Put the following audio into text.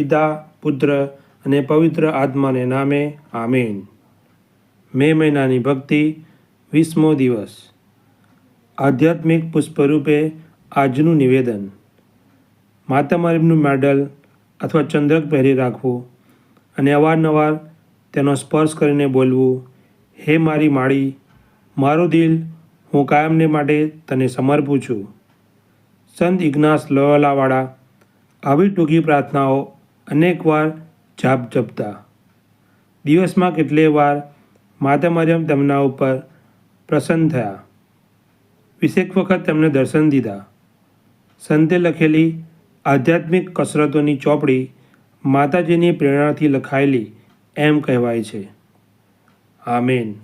પિતા, પુત્ર અને પવિત્ર આત્માને નામે આમીન. મે મહિનાની ભક્તિ 20મો દિવસ. આધ્યાત્મિક પુષ્પરૂપે આજનું નિવેદન. માતા મરિયમનું મેડલ અથવા ચંદ્રક પહેરી રાખવું અને અવારનવાર તેનો સ્પર્શ કરીને બોલવું, હે મારી માળી, મારું દિલ હું કાયમને માટે તને સમર્પું છું. સંત ઇગ્નાસ લોયોલાવાળા આવી ટૂંકી પ્રાર્થનાઓ અનેકવાર જપતા. દિવસમાં કેટલીય વાર માતા મરિયમ તેમના ઉપર પ્રસન્ન થયા. 20 વખત તેમને દર્શન દીધા. સંતે લખેલી આધ્યાત્મિક કસરતોની ચોપડી માતાજીની પ્રેરણાથી લખાયેલી એમ કહેવાય છે. આમીન.